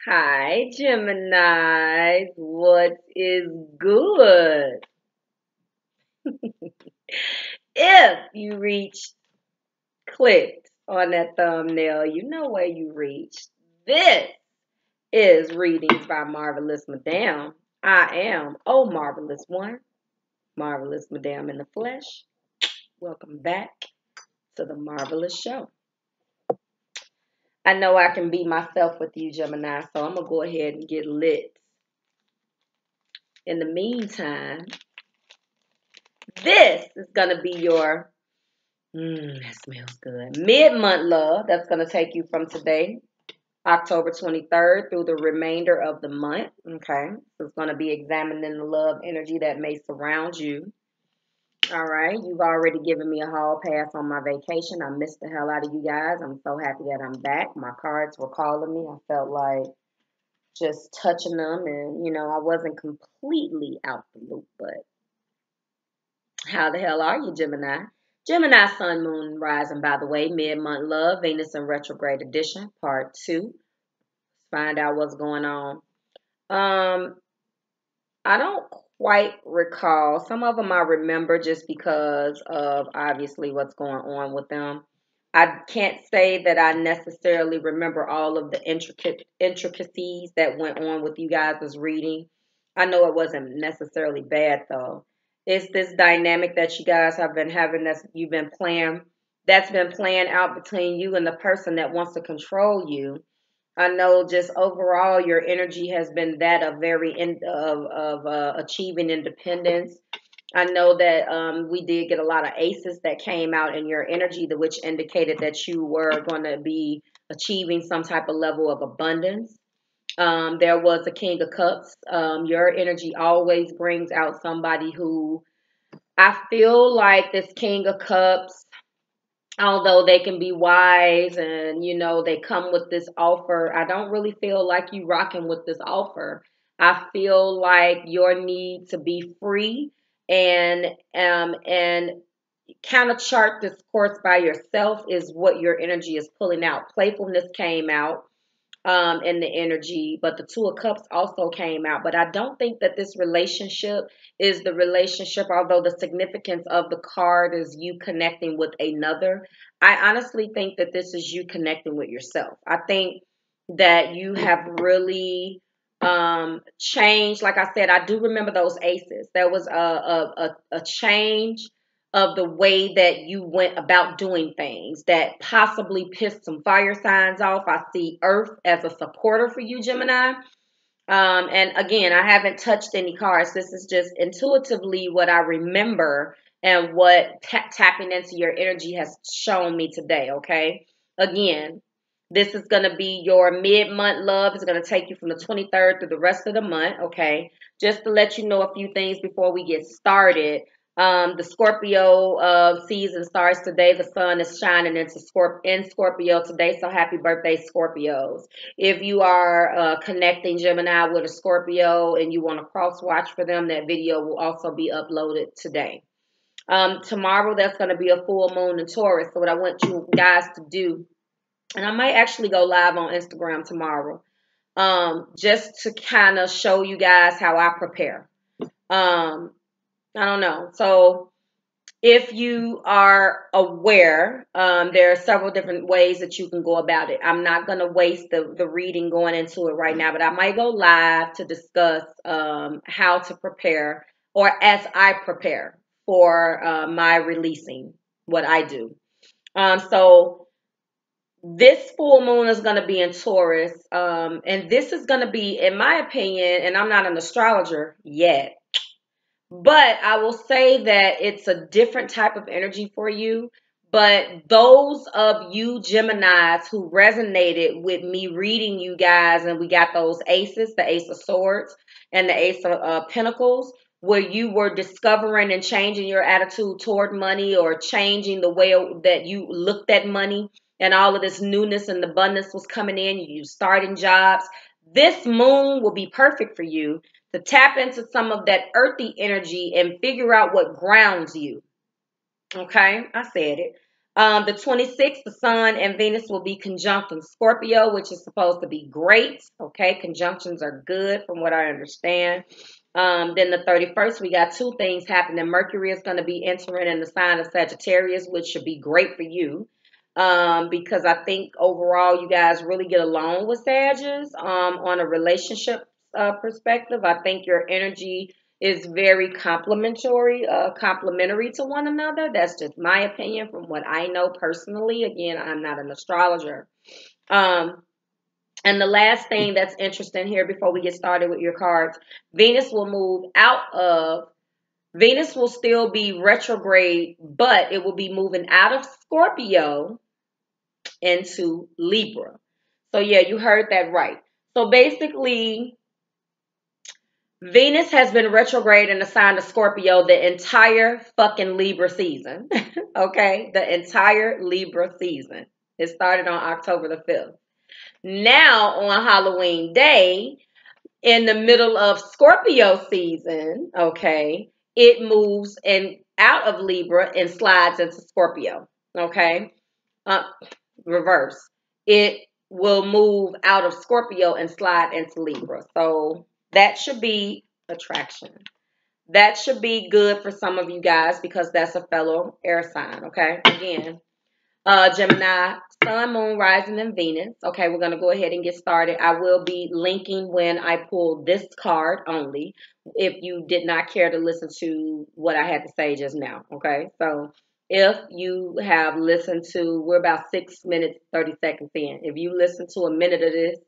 Hi, Gemini. What is good? If you clicked on that thumbnail, you know where you reached. This is Readings by Marvelous Madame. I am, Marvelous One, Marvelous Madame in the flesh. Welcome back to the Marvelous Show. I know I can be myself with you, Gemini, so I'm going to go ahead and get lit. In the meantime, this is going to be your that smells good. Mid-month love. That's going to take you from today, October 23rd, through the remainder of the month. Okay. So it's going to be examining the love energy that may surround you. All right. You've already given me a hall pass on my vacation. I missed the hell out of you guys. I'm so happy that I'm back. My cards were calling me. I felt like just touching them. And, I wasn't completely out the loop, but how the hell are you, Gemini? Gemini Sun, Moon, Rising, by the way, mid-month love, Venus in Retrograde Edition, part 2. Find out what's going on. I don't quite recall. Some of them I remember just because of obviously what's going on with them. I can't say that I necessarily remember all of the intricacies that went on with you guys' reading. I know it wasn't necessarily bad though. It's this dynamic that you guys have been having that's been playing out between you and the person that wants to control you. I know just overall your energy has been that of achieving independence. I know that we did get a lot of aces that came out in your energy, which indicated that you were going to be achieving some type of level of abundance. There was a King of Cups. Your energy always brings out somebody who I feel like this King of Cups, although they can be wise and they come with this offer, I don't really feel like you rocking with this offer. I feel like your need to be free and kind of chart this course by yourself is what your energy is pulling out. Playfulness came out in the energy, but the Two of Cups also came out. But I don't think that this relationship is the relationship, although the significance of the card is you connecting with another. I honestly think that this is you connecting with yourself. I think that you have really changed. Like I said, I do remember those aces. There was a change of the way that you went about doing things that possibly pissed some fire signs off. I see Earth as a supporter for you, Gemini. And again, I haven't touched any cards. This is just intuitively what I remember and what tapping into your energy has shown me today, okay? Again, this is going to be your mid-month love. It's going to take you from the 23rd through the rest of the month, okay? Just to let you know a few things before we get started. The Scorpio season starts today. The sun is shining in Scorpio today, so happy birthday, Scorpios. If you are connecting Gemini with a Scorpio and you want to cross watch for them, that video will also be uploaded today. Tomorrow, that's going to be a full moon in Taurus. So what I want you guys to do, and I might actually go live on Instagram tomorrow, just to kind of show you guys how I prepare. I don't know. So if you are aware, there are several different ways that you can go about it. I'm not going to waste the reading going into it right now, but I might go live to discuss how to prepare or as I prepare for my releasing, what I do. So this full moon is going to be in Taurus, and this is going to be, in my opinion, and I'm not an astrologer yet, but I will say that it's a different type of energy for you. But those of you Geminis who resonated with me reading you guys, and we got those aces, the Ace of Swords and the Ace of Pentacles, where you were discovering and changing your attitude toward money or changing the way that you looked at money, and all of this newness and abundance was coming in, you starting jobs. This moon will be perfect for you to tap into some of that earthy energy and figure out what grounds you. Okay, I said it. The 26th, the Sun and Venus will be conjunct in Scorpio, which is supposed to be great. Okay, conjunctions are good from what I understand. Then the 31st, we got two things happening. Mercury is going to be entering in the sign of Sagittarius, which should be great for you. Because I think overall you guys really get along with Sagittarius on a relationship perspective. I think your energy is very complementary to one another. That's just my opinion from what I know personally. Again, I'm not an astrologer. And the last thing that's interesting here before we get started with your cards, Venus will still be retrograde, but it will be moving out of Scorpio into Libra. So yeah, you heard that right. So basically, Venus has been retrograde in the sign of Scorpio the entire fucking Libra season. Okay? The entire Libra season. It started on October the 5th. Now, on Halloween Day, in the middle of Scorpio season, okay, it moves out of Libra and slides into Scorpio. Okay? Reverse. It will move out of Scorpio and slide into Libra. So that should be attraction. That should be good for some of you guys because that's a fellow air sign. Okay. Again, Gemini, Sun, Moon, Rising, and Venus. Okay, we're going to go ahead and get started. I will be linking when I pull this card only if you did not care to listen to what I had to say just now. Okay, so if you have listened to, we're about 6 minutes, 30 seconds in. If you listen to a minute of this,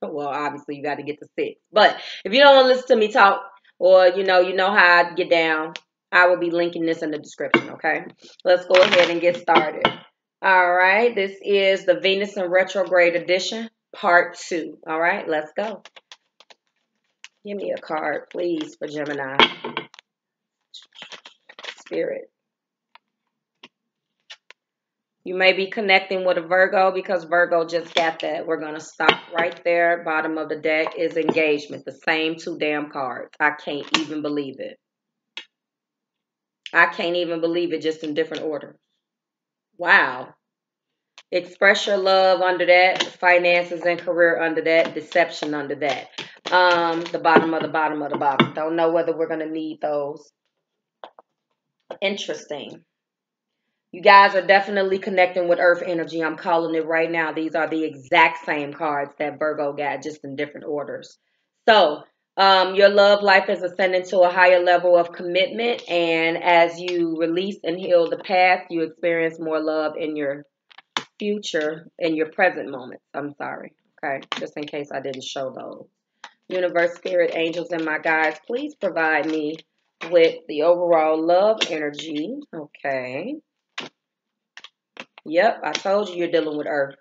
well, obviously you got to get to 6. But if you don't want to listen to me talk or, you know how I get down, I will be linking this in the description. Okay, let's go ahead and get started. All right, this is the Venus in Retrograde Edition, Part 2. All right, let's go. Give me a card, please, for Gemini. Spirit. You may be connecting with a Virgo because Virgo just got that. We're going to stop right there. Bottom of the deck is engagement. The same 2 damn cards. I can't even believe it. I can't even believe it, just in different order. Wow. Express your love under that. Finances and career under that. Deception under that. The bottom of the bottom of the bottom. Don't know whether we're going to need those. Interesting. You guys are definitely connecting with Earth energy. I'm calling it right now. These are the exact same cards that Virgo got, just in different orders. So, your love life is ascending to a higher level of commitment. And as you release and heal the past, you experience more love in your future, in your present moments. I'm sorry. Okay, just in case I didn't show those. Universe, spirit, angels, and my guides, please provide me with the overall love energy. Okay. Yep, I told you you're dealing with Earth.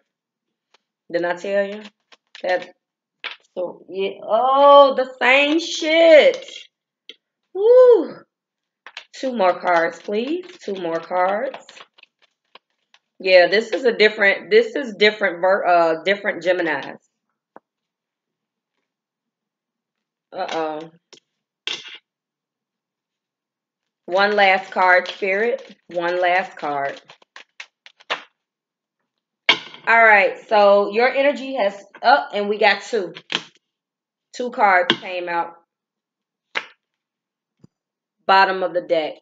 Didn't I tell you? So, yeah. Oh, the same shit. Woo. 2 more cards, please. 2 more cards. Yeah, this is different Geminis. Uh-oh. One last card, Spirit. One last card. All right, so your energy has up, and we got 2. 2 cards came out. Bottom of the deck,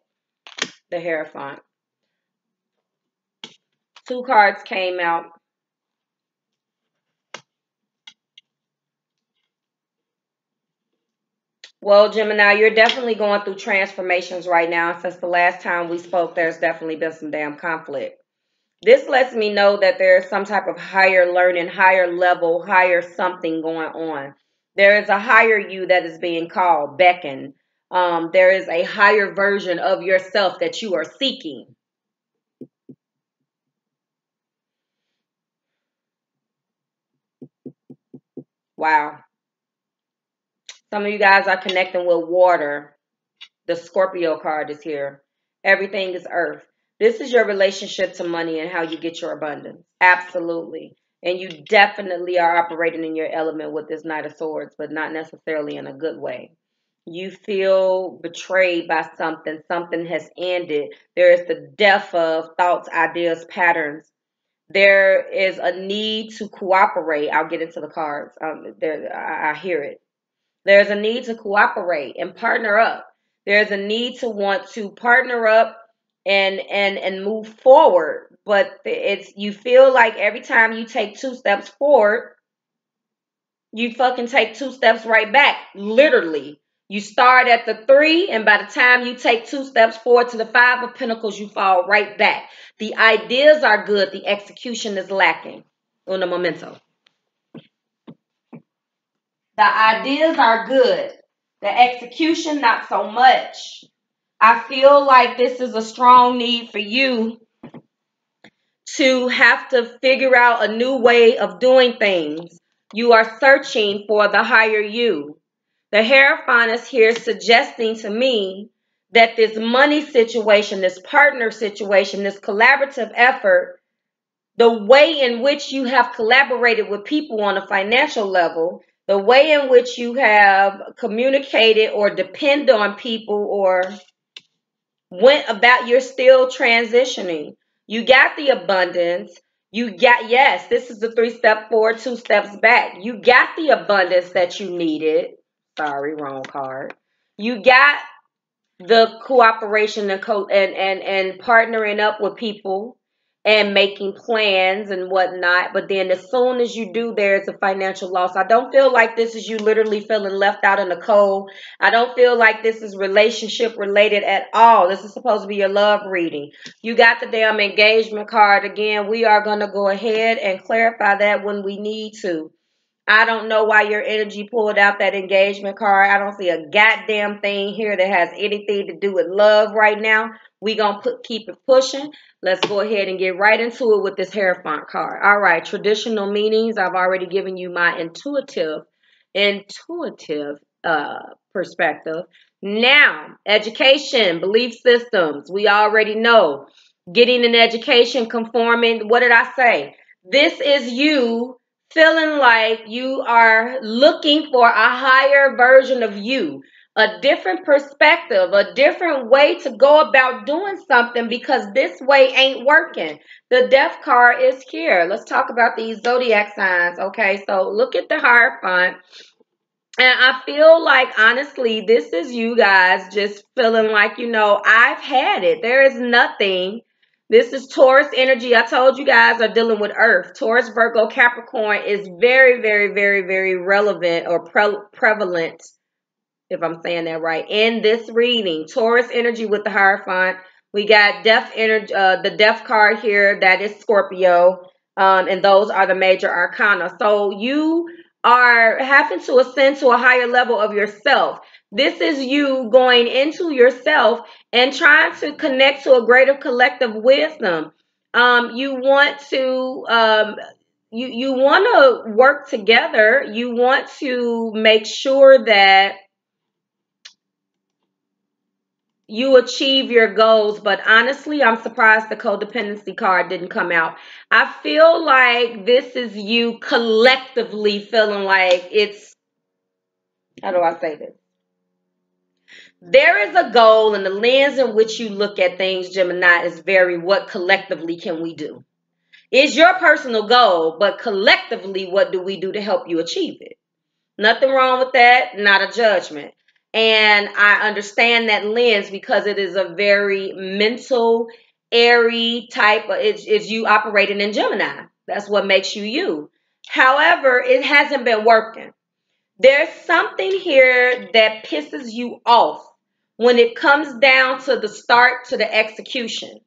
the Hierophant. 2 cards came out. Well, Gemini, you're definitely going through transformations right now. Since the last time we spoke, there's definitely been some damn conflict. This lets me know that there's some type of higher learning, higher level, higher something going on. There is a higher you that is being called, beckoned. There is a higher version of yourself that you are seeking. Wow. Some of you guys are connecting with water. The Scorpio card is here. Everything is earth. This is your relationship to money and how you get your abundance. Absolutely. And you definitely are operating in your element with this Knight of Swords, but not necessarily in a good way. You feel betrayed by something. Something has ended. There is the death of thoughts, ideas, patterns. There is a need to cooperate. I'll get into the cards. I hear it. There's a need to cooperate and partner up. There's a need to want to partner up and move forward. But it's you feel like every time you take 2 steps forward, you fucking take 2 steps right back. Literally. You start at the 3, and by the time you take 2 steps forward to the 5 of Pentacles, you fall right back. The ideas are good. The execution is lacking. Uno momento. The ideas are good. The execution, not so much. I feel like this is a strong need for you to have to figure out a new way of doing things. You are searching for the higher you. The Hierophant is here suggesting to me that this money situation, this partner situation, this collaborative effort, the way in which you have collaborated with people on a financial level, the way in which you have communicated or depend on people or went about, you're still transitioning. You got the abundance. You got, yes, this is the 3-step forward, 2 steps back. You got the abundance that you needed. Sorry, wrong card. You got the cooperation and partnering up with people and making plans and whatnot. But then as soon as you do, there's a financial loss. I don't feel like this is you literally feeling left out in the cold. I don't feel like this is relationship related at all. This is supposed to be your love reading. You got the damn engagement card again. We are going to go ahead and clarify that when we need to. I don't know why your energy pulled out that engagement card. I don't see a goddamn thing here that has anything to do with love right now. We gonna keep it pushing. Let's go ahead and get right into it with this Hierophant card. All right, traditional meanings. I've already given you my intuitive perspective. Now, education, belief systems. We already know. Getting an education, conforming. What did I say? This is you feeling like you are looking for a higher version of you, a different perspective, a different way to go about doing something because this way ain't working. The Death card is here. Let's talk about these zodiac signs. Okay, so look at the Hierophant. And I feel like, honestly, this is you guys just feeling like, I've had it. There is nothing. This is Taurus energy. I told you guys are dealing with Earth. Taurus, Virgo, Capricorn is very, very, very, very relevant or prevalent, if I'm saying that right, in this reading. Taurus energy with the Hierophant. We got Death energy, the Death card here. That is Scorpio. And those are the major arcana. So you are having to ascend to a higher level of yourself. This is you going into yourself and trying to connect to a greater collective wisdom. You want to you want to work together. You want to make sure that you achieve your goals, but honestly, I'm surprised the codependency card didn't come out. I feel like this is you collectively feeling like it's, how do I say this? There is a goal, and the lens in which you look at things, Gemini, is very what collectively can we do? It's your personal goal, but collectively, what do we do to help you achieve it? Nothing wrong with that, not a judgment. And I understand that lens because it is a very mental, airy type of, it's you operating in Gemini. That's what makes you you. However, it hasn't been working. There's something here that pisses you off when it comes down to the start to the execution.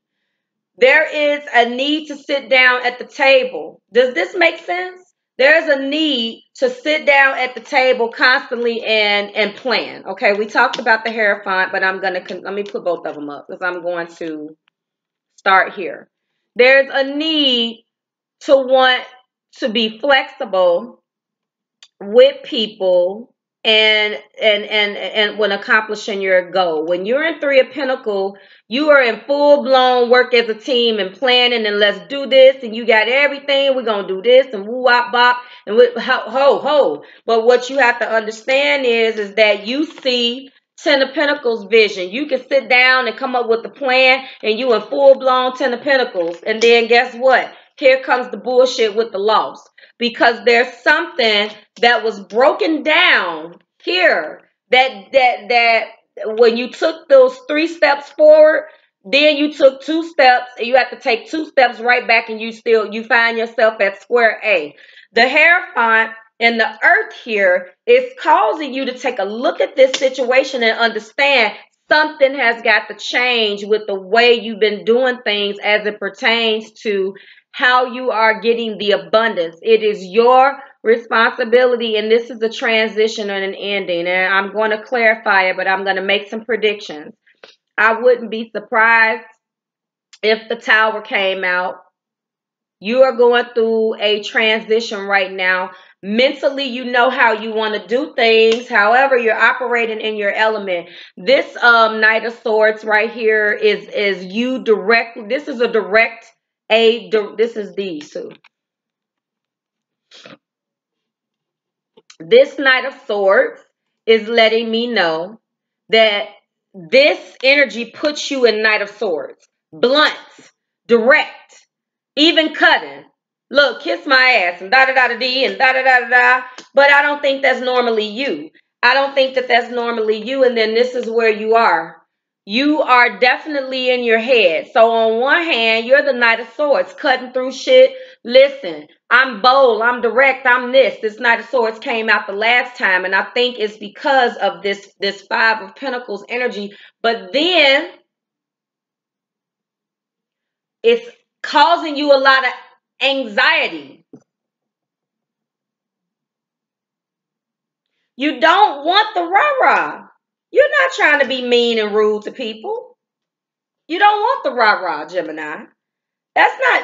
There is a need to sit down at the table. Does this make sense? There's a need to sit down at the table constantly and plan. Okay, we talked about the Hierophant, but let me put both of them up because I'm going to start here. There's a need to want to be flexible with people and when accomplishing your goal. When you're in Three of Pentacles, you are in full-blown work as a team and planning and let's do this and you got everything. We're going to do this and woo-wop bop and ho. But what you have to understand is that you see Ten of Pentacles vision. You can sit down and come up with a plan and you in full-blown Ten of Pentacles. And then guess what? Here comes the bullshit with the loss. Because there's something that was broken down here that when you took those 3 steps forward, then you took 2 steps and you have to take 2 steps right back and you find yourself at square A. The Hierophant and the Earth here is causing you to take a look at this situation and understand something has got to change with the way you've been doing things as it pertains to how you are getting the abundance. It is your responsibility, and this is a transition and an ending. And I'm going to clarify it, but I'm going to make some predictions. I wouldn't be surprised if the Tower came out. You are going through a transition right now. Mentally, you know how you want to do things. However, you're operating in your element. This Knight of Swords right here is you direct. This is a direct this is these two. This Knight of Swords is letting me know that this energy puts you in Knight of Swords. Blunt, direct, even cutting. Look, kiss my ass and da-da-da-da-dee and da-da-da-da-da. But I don't think that's normally you. I don't think that that's normally you. And then this is where you are. You are definitely in your head. So on one hand, you're the Knight of Swords, cutting through shit. Listen, I'm bold, I'm direct, I'm this. This Knight of Swords came out the last time, and I think it's because of this Five of Pentacles energy. But then it's causing you a lot of anxiety. You don't want the rah-rah. You're not trying to be mean and rude to people. You don't want the rah-rah, Gemini.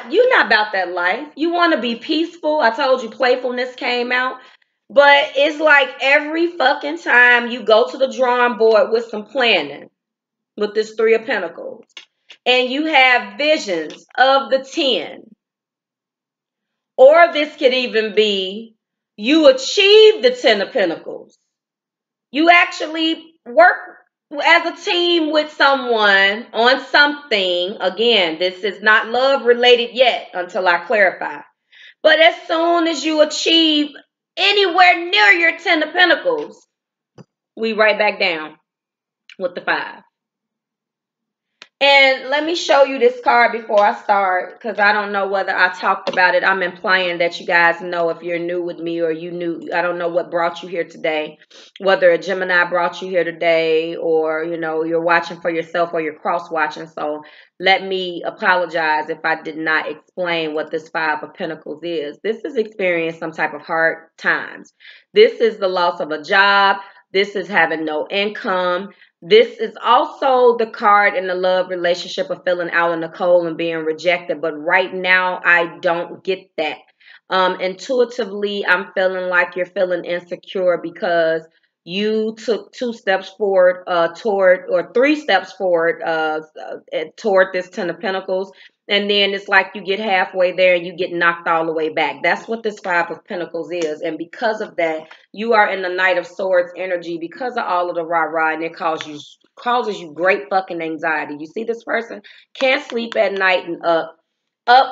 You're not about that life. You want to be peaceful. I told you playfulness came out. But it's like every fucking time you go to the drawing board with some planning, with this Three of Pentacles, and you have visions of the 10, or this could even be you achieve the 10 of Pentacles. You actually work as a team with someone on something. Again, this is not love related yet until I clarify. But as soon as you achieve anywhere near your 10 of Pentacles, we right back down with the 5. And let me show you this card before I start, because I don't know whether I talked about it. I'm implying that you guys know if you're new with me or you knew. I don't know what brought you here today, whether a Gemini brought you here today or, you know, you're watching for yourself or you're cross-watching. So let me apologize if I did not explain what this Five of Pentacles is. This is experiencing some type of hard times. This is the loss of a job. This is having no income. This is also the card in the love relationship of feeling out in the cold and being rejected. But right now, I don't get that. Intuitively, I'm feeling like you're feeling insecure because you took 2 steps forward or 3 steps forward toward this 10 of Pentacles. And then it's like you get halfway there and you get knocked all the way back. That's what this Five of Pentacles is. And because of that, you are in the Knight of Swords energy because of all of the rah-rah, and it causes you great fucking anxiety. You see, this person can't sleep at night and up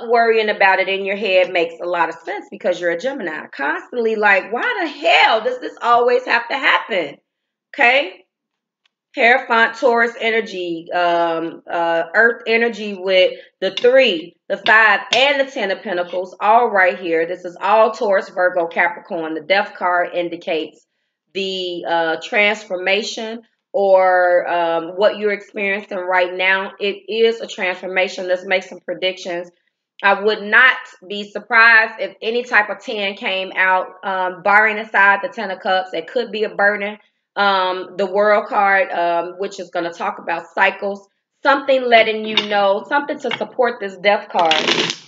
worrying about it in your head makes a lot of sense because you're a Gemini. Constantly like, why the hell does this always have to happen? Okay? Hierophant, Taurus energy, Earth energy with the 3, the 5, and the 10 of Pentacles, all right here. This is all Taurus, Virgo, Capricorn. The Death card indicates the transformation or what you're experiencing right now. It is a transformation. Let's make some predictions. I would not be surprised if any type of 10 came out, barring aside the 10 of Cups. It could be a burden. The World card, which is going to talk about cycles, something letting you know, something to support this Death card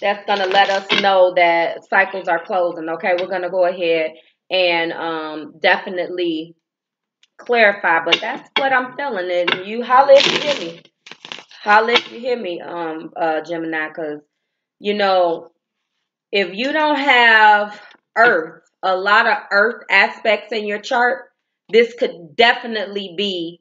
that's going to let us know that cycles are closing. Okay, we're going to go ahead and definitely clarify, but that's what I'm feeling. And you holler if you hear me. Holler if you hear me, Gemini, because you know, if you don't have earth, a lot of earth aspects in your chart, this could definitely be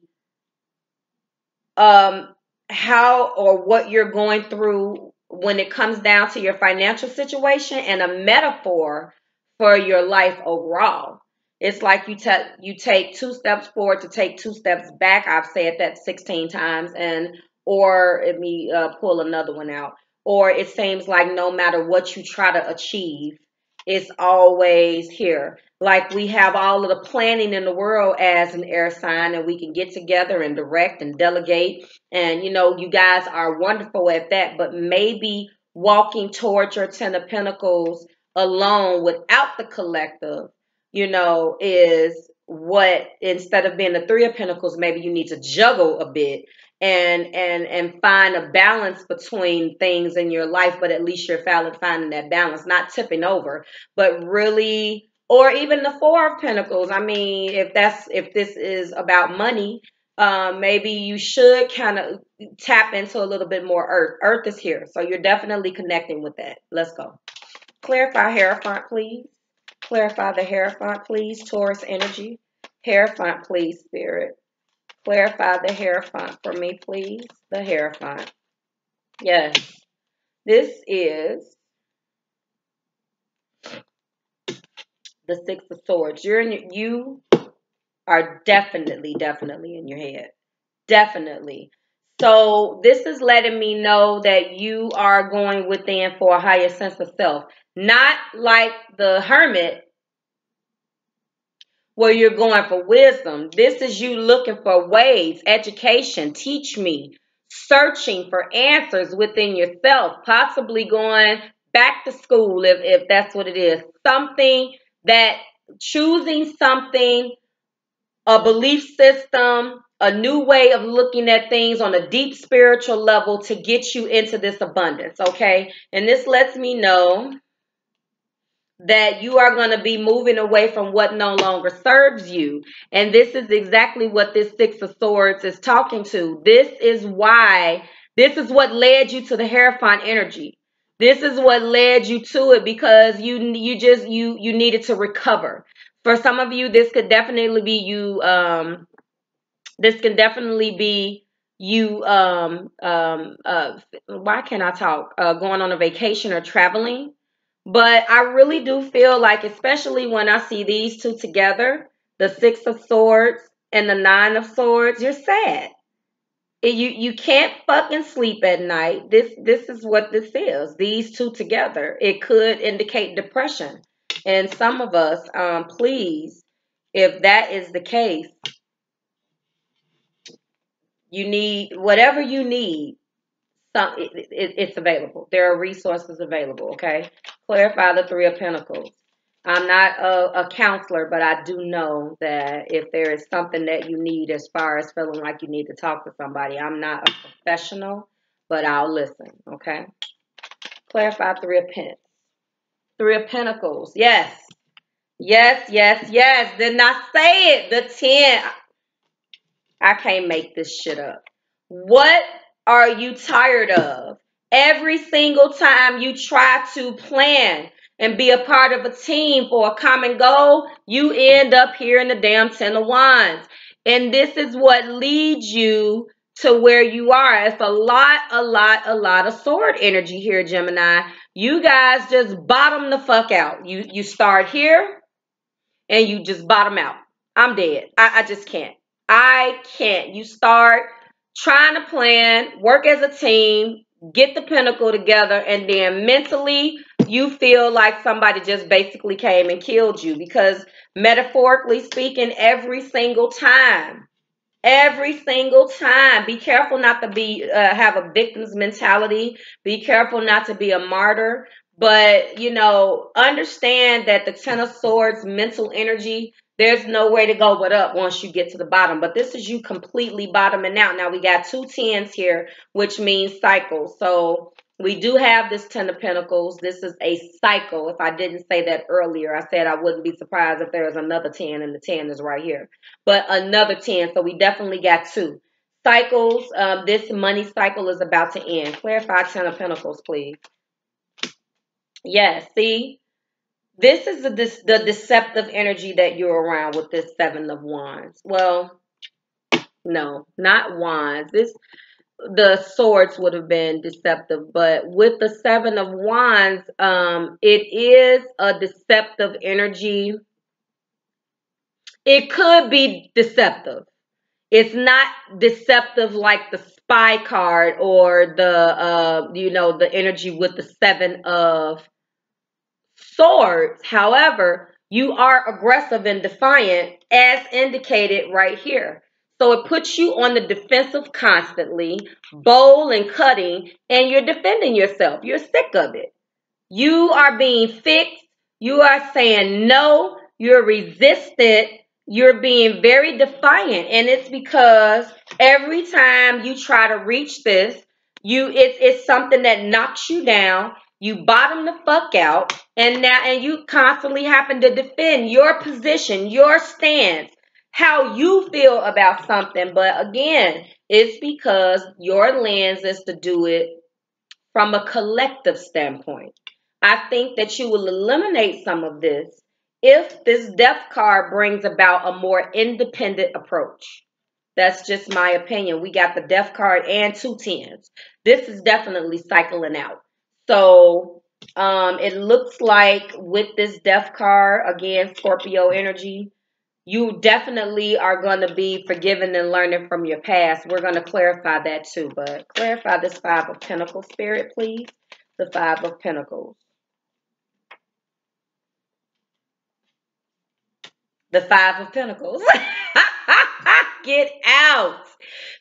um how or what you're going through when it comes down to your financial situation, and a metaphor for your life overall. It's like you take two steps forward to take two steps back. I've said that 16 times. And or let me pull another one out. Or it seems like no matter what you try to achieve, it's always here. Like we have all of the planning in the world as an air sign, and we can get together and direct and delegate. And you guys are wonderful at that, but maybe walking towards your 10 of Pentacles alone without the collective, is what, instead of being the 3 of Pentacles, maybe you need to juggle a bit and find a balance between things in your life, but at least you're finding that balance, not tipping over, but really, or even the 4 of Pentacles. I mean, if this is about money, maybe you should kind of tap into a little bit more earth. Earth is here, so you're definitely connecting with that. Let's go. Clarify Hierophant, please. Clarify the Hierophant, please. Taurus energy. Hierophant, please, Spirit. Clarify the Hierophant for me, please. The Hierophant. Yes. This is the 6 of Swords. You are definitely in your head. Definitely. So this is letting me know that you are going within for a higher sense of self. Not like the Hermit, where you're going for wisdom. This is you looking for ways, education, teach me, searching for answers within yourself, possibly going back to school if that's what it is. Something that, choosing something, a belief system, a new way of looking at things on a deep spiritual level to get you into this abundance, okay? And this lets me know that you are going to be moving away from what no longer serves you. And this is exactly what this 6 of Swords is talking to. This is what led you to the Hierophant energy. This is what led you to it, because you needed to recover. For some of you, this could definitely be you. This can definitely be you. Why can't I talk? Going on a vacation or traveling. But I really do feel like, especially when I see these two together, the 6 of Swords and the 9 of Swords, you're sad. You can't fucking sleep at night. This is what this is. These two together, it could indicate depression. And some of us, please, if that is the case, you need whatever you need. It's available. There are resources available. Okay. Clarify the 3 of Pentacles. I'm not a counselor, but I do know that if there is something that you need as far as feeling like you need to talk to somebody, I'm not a professional, but I'll listen. Okay. Clarify 3 of Pentacles. 3 of Pentacles. Yes. Yes, yes, yes. Did not say it. The 10. I can't make this shit up. What are you tired of? Every single time you try to plan and be a part of a team for a common goal, you end up here in the damn 10 of Wands. And this is what leads you to where you are. It's a lot of sword energy here, Gemini. You guys just bottom the fuck out. You start here and you just bottom out. I'm dead. I just can't. I can't. You start trying to plan, work as a team, get the pinnacle together, and then mentally you feel like somebody just basically came and killed you, because metaphorically speaking, every single time, be careful not to be have a victim's mentality. Be careful not to be a martyr. But understand that the 10 of Swords mental energy There's no way to go but up once you get to the bottom. But this is you completely bottoming out. Now we got 2 10s here, which means cycle. So we do have this 10 of Pentacles. This is a cycle. If I didn't say that earlier, I said I wouldn't be surprised if there was another 10 and the 10 is right here. But another 10. So we definitely got 2 cycles. This money cycle is about to end. Clarify 10 of Pentacles, please. Yes, see? This is the deceptive energy that you're around with this 7 of Wands. Well, no, not Wands. The swords would have been deceptive, but with the 7 of Wands, it is a deceptive energy. It could be deceptive. It's not deceptive like the spy card or the the energy with the 7 of Swords. However, you are aggressive and defiant as indicated right here. So it puts you on the defensive constantly, bold and cutting, and you're defending yourself. You're sick of it. You are being fixed. You are saying no. You're resistant. You're being very defiant. And it's because every time you try to reach this, it's something that knocks you down. You bottom the fuck out. And you constantly having to defend your position, your stance, how you feel about something. But again, it's because your lens is to do it from a collective standpoint. I think that you will eliminate some of this if this death card brings about a more independent approach. That's just my opinion. We got the death card and 2 10s. This is definitely cycling out. So it looks like with this death card, again, Scorpio energy, you definitely are going to be forgiven and learning from your past. We're going to clarify that too. But clarify this 5 of Pentacles, Spirit, please. The 5 of Pentacles. The 5 of Pentacles. Get out.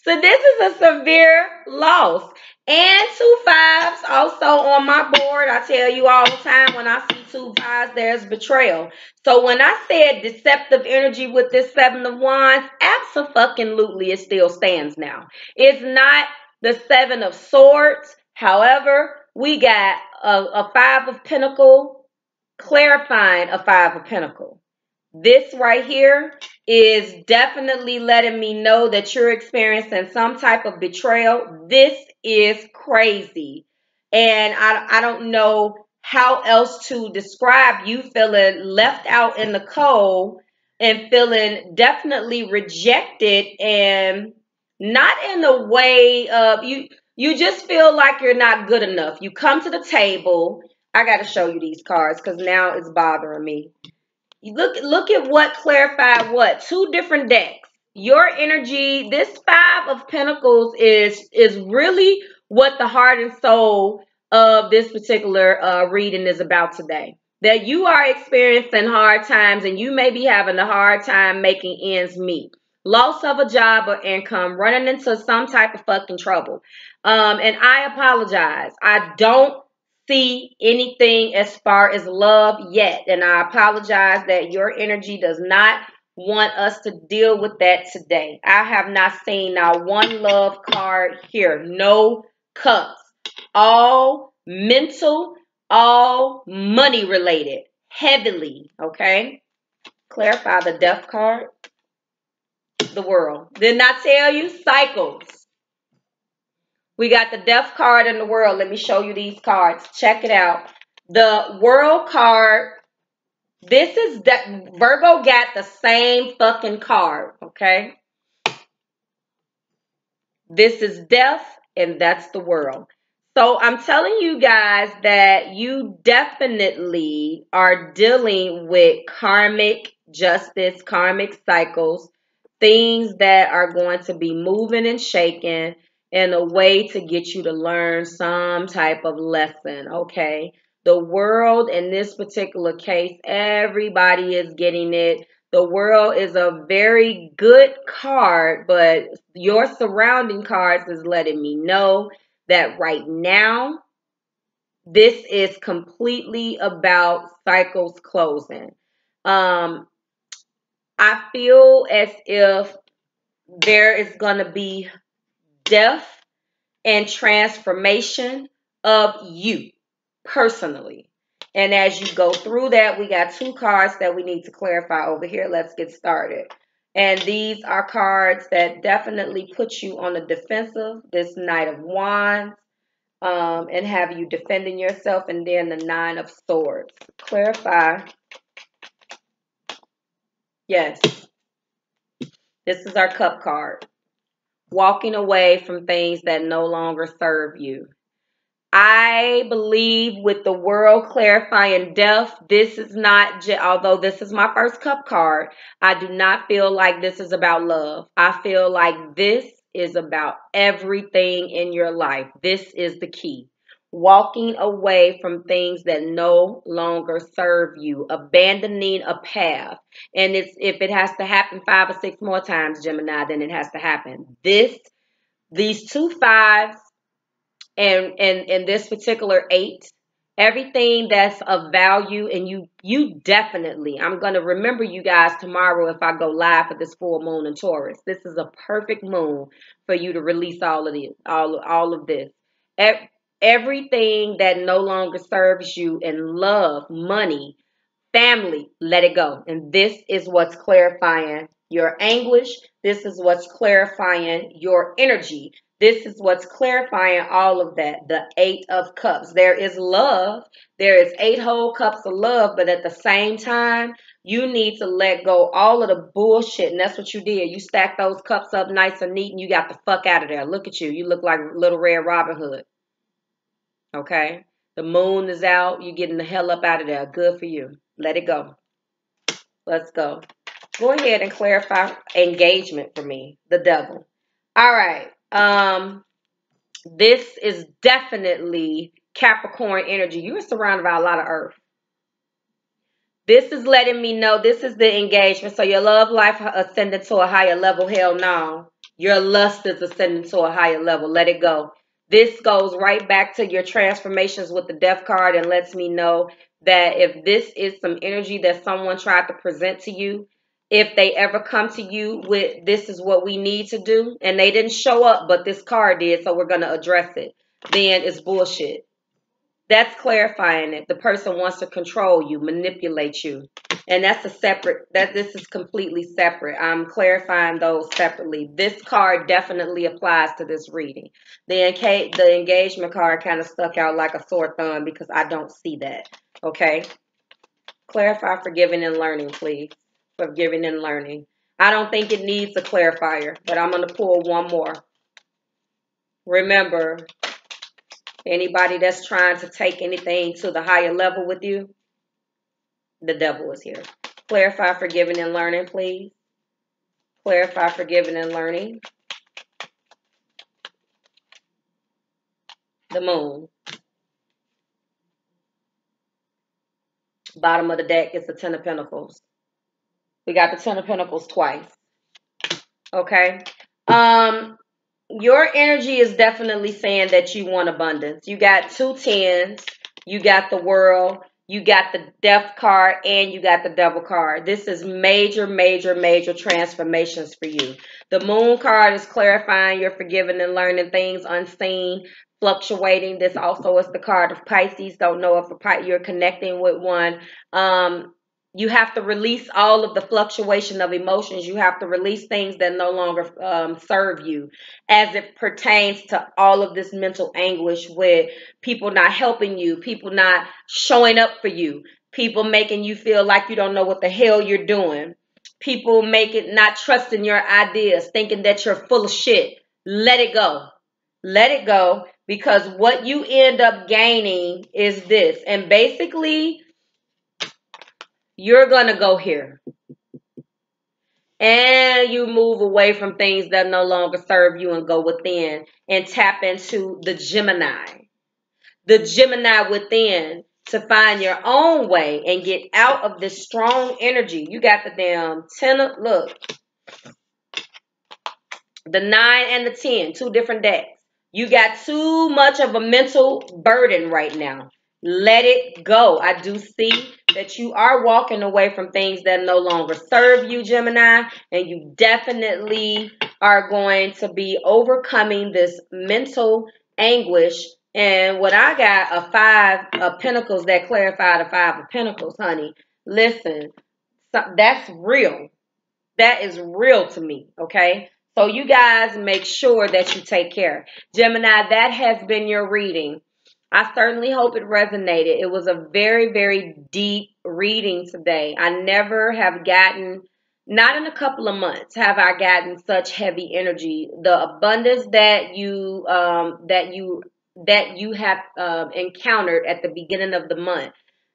So this is a severe loss. And 2 5s also on my board. I tell you all the time, when I see 2 5s, there's betrayal. So when I said deceptive energy with this 7 of Wands, absolutely it still stands now. It's not the 7 of Swords. However, we got a 5 of Pentacles clarifying a 5 of Pentacles. This right here is definitely letting me know that you're experiencing some type of betrayal. This is crazy. And I don't know how else to describe you feeling left out in the cold and feeling definitely rejected, and not in a way of you just feel like you're not good enough. You come to the table. I got to show you these cards because now it's bothering me. Look at what clarified what. 2 different decks. Your energy, this 5 of Pentacles is really what the heart and soul of this particular reading is about today. That you are experiencing hard times and you may be having a hard time making ends meet. Loss of a job or income, running into some type of fucking trouble. And I apologize. I don't see anything as far as love yet, and I apologize that your energy does not want us to deal with that today. I have not seen now one love card here. No cups. All mental, all money related, heavily. Okay, clarify the death card. The world. Didn't I tell you? Cycles. We got the death card in the world. Let me show you these cards. Check it out. The world card. This is that Virgo got the same fucking card. Okay. This is death and that's the world. So I'm telling you guys that you definitely are dealing with karmic justice, karmic cycles, things that are going to be moving and shaking in a way to get you to learn some type of lesson, okay? The world, in this particular case, everybody is getting it. The world is a very good card, but your surrounding cards is letting me know that right now, this is completely about cycles closing. I feel as if there is going to be death and transformation of you personally. And as you go through that, we got 2 cards that we need to clarify over here. Let's get started. And these are cards that definitely put you on the defensive. This Knight of Wands, and have you defending yourself. And then the 9 of Swords. Clarify. Yes, this is our Cup card. Walking away from things that no longer serve you. I believe with the world clarifying death, this is not, although this is my first cup card, I do not feel like this is about love. I feel like this is about everything in your life. This is the key. Walking away from things that no longer serve you, abandoning a path. And if it has to happen 5 or 6 more times, Gemini, then it has to happen. These 2 5s, and this particular 8, everything that's of value, and you definitely, I'm going to remember you guys tomorrow if I go live for this full moon in Taurus. This is a perfect moon for you to release all of this, all of this. Everything that no longer serves you in love, money, family, let it go. And this is what's clarifying your anguish. This is what's clarifying your energy. This is what's clarifying all of that. The 8 of Cups. There is love. There is 8 whole cups of love. But at the same time, you need to let go all of the bullshit. And that's what you did. You stacked those cups up nice and neat, and you got the fuck out of there. Look at you. You look like Little Red Robin Hood. Okay? The moon is out. You're getting the hell up out of there. Good for you. Let it go. Let's go. Go ahead and clarify engagement for me. The devil. All right. This is definitely Capricorn energy. You are surrounded by a lot of earth. This is letting me know this is the engagement. So your love life ascending to a higher level. Hell no. Your lust is ascending to a higher level. Let it go. This goes right back to your transformations with the Death card and lets me know that if this is some energy that someone tried to present to you, if they ever come to you with this is what we need to do, and they didn't show up, but this card did, so we're going to address it, then it's bullshit. That's clarifying it. The person wants to control you, manipulate you. And that's a separate, this is completely separate. I'm clarifying those separately. This card definitely applies to this reading. The engagement card kind of stuck out like a sore thumb because I don't see that. Okay? Clarify forgiving and learning, please. Forgiving and learning. I don't think it needs a clarifier, but I'm going to pull one more. Remember, anybody that's trying to take anything to the higher level with you, the devil is here. Clarify forgiving and learning, please. Clarify forgiving and learning. The moon. Bottom of the deck is the 10 of Pentacles. We got the 10 of Pentacles twice. Okay. Your energy is definitely saying that you want abundance. You got 2 10s. You got the World. You got the Death card, and you got the Devil card. This is major, major, major transformations for you. The Moon card is clarifying you're forgiving and learning things unseen, fluctuating. This also is the card of Pisces. Don't know if you're connecting with one. You have to release all of the fluctuation of emotions. You have to release things that no longer serve you as it pertains to all of this mental anguish with people not helping you, people not showing up for you, people making you feel like you don't know what the hell you're doing, people not trusting your ideas, thinking that you're full of shit. Let it go. Let it go, because what you end up gaining is this. And basically, you're going to go here. And you move away from things that no longer serve you and go within and tap into the Gemini. The Gemini within to find your own way and get out of this strong energy. You got the damn 10 of, look. The 9 and the 10, 2 different decks. You got too much of a mental burden right now. Let it go. I do see that you are walking away from things that no longer serve you, Gemini, and you definitely are going to be overcoming this mental anguish. And when I got a five of pentacles that clarify the five of pentacles, honey, listen, that's real. That is real to me, okay? So you guys make sure that you take care. Gemini, that has been your reading. I certainly hope it resonated. It was a very, very deep reading today. I never have gotten, not in a couple of months, have I gotten such heavy energy. The abundance that you have encountered at the beginning of the month.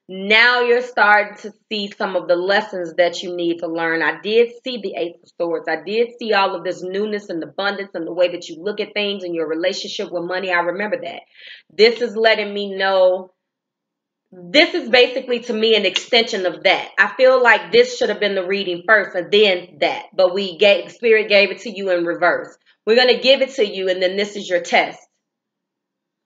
Now you're starting to see some of the lessons that you need to learn. I did see the Ace of Swords. I did see all of this newness and abundance and the way that you look at things and your relationship with money. I remember that. This is letting me know. This is basically to me an extension of that. I feel like this should have been the reading first and then that. But Spirit gave it to you in reverse. We're going to give it to you and then this is your test.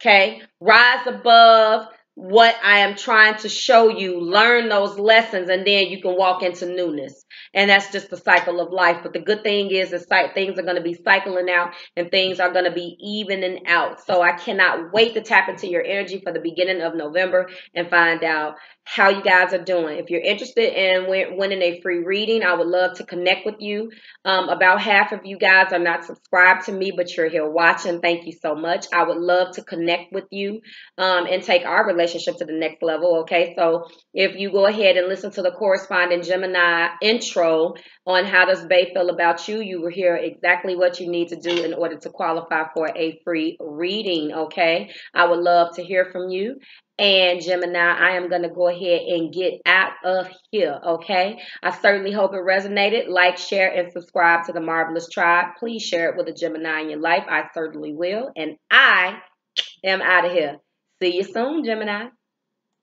Okay? Rise above what I am trying to show you, learn those lessons, and then you can walk into newness. And that's just the cycle of life. But the good thing is things are going to be cycling out and things are going to be evening out. So I cannot wait to tap into your energy for the beginning of November and find out how you guys are doing. If you're interested in winning a free reading, I would love to connect with you. About half of you guys are not subscribed to me, but you're here watching. Thank you so much. I would love to connect with you and take our relationship to the next level. Okay, so if you go ahead and listen to the corresponding Gemini intro on how does Bay feel about you, you will hear exactly what you need to do in order to qualify for a free reading. Okay, I would love to hear from you. And Gemini, I am going to go ahead and get out of here, okay? I certainly hope it resonated. Like, share, and subscribe to the Marvelous Tribe. Please share it with a Gemini in your life. I certainly will. And I am out of here. See you soon, Gemini.